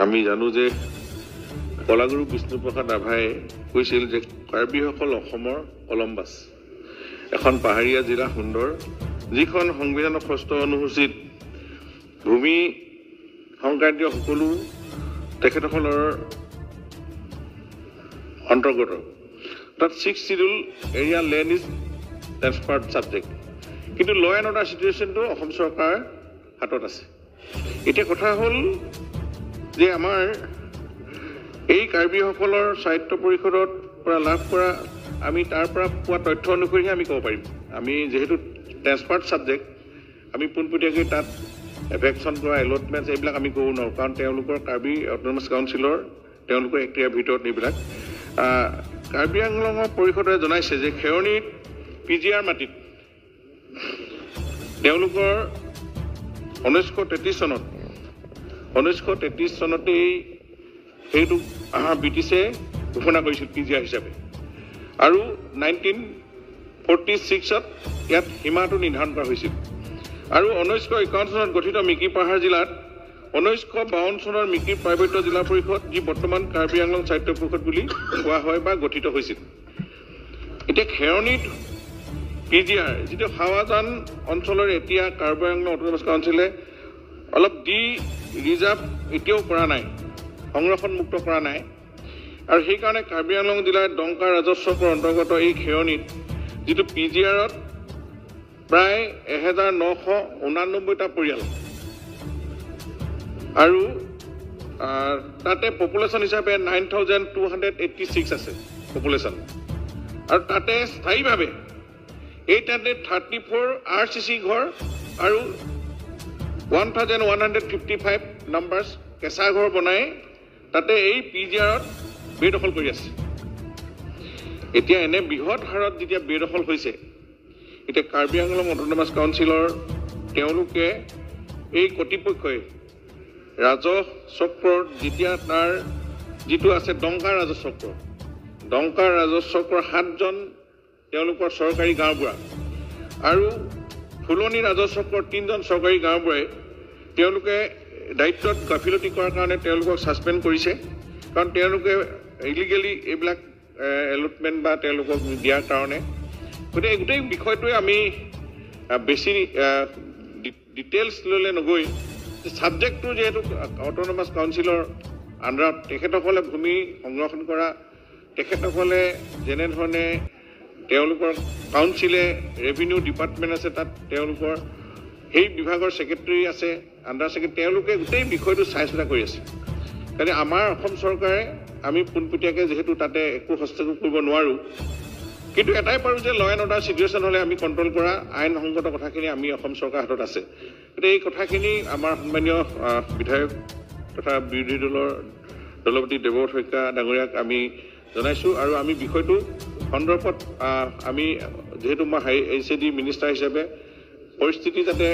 আমি জানো যে কলাগুৰু বিষ্ণুপ্ৰসাদ ৰাভাই কৈছিল যে কাৰ্বিসকল অসমৰ কলম্বাছ এখন পাহাৰীয়া জিলা সুন্দৰ যিখন সংবিধানৰ ৬ষ্ঠ অনুসূচীত ভূমি সংক্ৰান্তীয় সকলো তেখেতসকলৰ অন্তৰ্গত তাত 6 schedule area land is transferred subject কিন্তু ল এণ্ড অৰ্ডাৰ সিচুৱেশ্যনটো অসম চৰকাৰ হাতত আছে এতিয়া কথা হ'ল যে আমাৰ এই কাৰ্বিসকলৰ সাহিত্য পৰিষদৰ পৰা লাভ কৰা আমি তাৰ পৰা পোৱা তথ্য অনুসৰি আমি ক'ব পাৰিম আমি যেহেতু ট্ৰান্সফাৰ্ড সাবজেক্ট আমি পোনপটীয়াকৈ তাত এভেকশ্যন কৰা এলটমেণ্টছ এইবিলাক আমি ক'ব নোৱাৰোঁ কাৰণ তেওঁলোকৰ কাৰ্বি অট'নমাছ কাউন্সিলৰ তেওঁলোকৰ এক্টিয়াৰ ভিতৰত এইবিলাক কাৰ্বি আংলঙৰ পৰিষদে জনাইছে যে খেৰণীত পিজিআৰ মাটিত তেওঁলোকৰ 1933 চনতেই সেইটো ব্ৰিটিছে ঘোষণা কৰিছিল পিজিআৰ হিচাপে আৰু 1946ত ইয়াত সীমাটো নিৰ্ধাৰণ কৰা হৈছিল আৰু 1951 চনত গঠিত মিকি পাহাৰ জিলাত 1952 চনৰ মিকি প্ৰাইভেট জিলা পৰিষদ যি বৰ্তমান কাৰ্বি আংলং সাহিত্য পৰিষদ বুলি কোৱা হয় বা গঠিত হৈছিল এতিয়া খেৰণীত পিজিআৰ যিটো হাৱাজান অঞ্চলৰ এতিয়া কাৰ্বি আংলং অট'নমাছ কাউন্সিলে অলপ ৰিজাৰ্ভ এতিয়াও কৰা নাই সংৰক্ষণমুক্ত কৰা নাই আৰু সেইকাৰণে কাৰ্বি আংলং জিলাৰ ডংকা ৰাজস্বকৰ অন্তৰ্গত এই খেৰণীত যিটো পিজিআৰত প্ৰায় 1989টা পৰিয়াল আৰু তাতে পপুলেশ্যন হিচাপে 9286 আছে পপুলেশ্যন আৰু তাতে স্থায়ীভাৱে এই তাতে 34 RCC ঘৰ আৰু 1155 নাম্বাৰছ কেঁচা ঘৰ বনাই তাতে এই পিজিআৰত বেদখল কৰি আছে এতিয়া এনে বৃহৎ হাৰত যেতিয়া বেদখল হৈছে এতিয়া কাৰ্বি আংলং অট'নমাছ কাউন্সিলৰ তেওঁলোকে এই কৰ্তৃপক্ষই ৰাজহ চক্ৰৰ যেতিয়া তাৰ যিটো আছে ডংকা ৰাজচক্ৰৰ 7জন তেওঁলোকৰ চৰকাৰী গাঁওবুঢ়া আৰু ফুলনি ৰাজচক্ৰৰ 3জন চৰকাৰী গাঁওবুঢ়াই তেওঁলোকে দায়িত্বত গাফিলতি কৰাৰ কাৰণে তেওঁলোকক ছাছপেণ্ড কৰিছে কাৰণ তেওঁলোকে ইলিগেলি এইবিলাক এলটমেণ্ট বা তেওঁলোকক দিয়াৰ কাৰণে গতিকে গোটেই বিষয়টোৱে আমি বেছি ডিটেইলছ ল'লে নগৈ ছাবজেক্টটো যিহেতু অট'নমাছ কাউন্সিলৰ আণ্ডাৰত তেখেতসকলে ভূমি সংৰক্ষণ কৰা তেখেতসকলে যেনেধৰণে তেওঁলোকৰ কাউন্সিলে ৰেভিনিউ ডিপাৰ্টমেণ্ট আছে তাত তেওঁলোকৰ সেই বিভাগৰ ছেক্ৰেটাৰী আছে আণ্ডাৰ ছেক্ৰেটাৰী তেওঁলোকে গোটেই বিষয়টো চাই চিতা কৰি আছে কাৰণে আমাৰ অসম চৰকাৰে আমি পোনপটীয়াকৈ যিহেতু তাতে একো হস্তক্ষেপ কৰিব নোৱাৰোঁ কিন্তু এটাই পাৰোঁ যে ল এণ্ড অৰ্ডাৰ চিটুৱেশ্যন হ'লে আমি কণ্ট্ৰল কৰা আইনসংগত কথাখিনি আমি অসম চৰকাৰৰ হাতত আছে গতিকে এই কথাখিনি আমাৰ সন্মানীয় বিধায়ক তথা বিৰোধী দলৰ দলপতি দেৱব্ৰত শইকীয়া ডাঙৰীয়াক আমি জনাইছোঁ আৰু আমি বিষয়টো সন্দৰ্ভত আমি যেহেতু মই HAD মিনিষ্টাৰ হিচাপে পৰিস্থিতি যাতে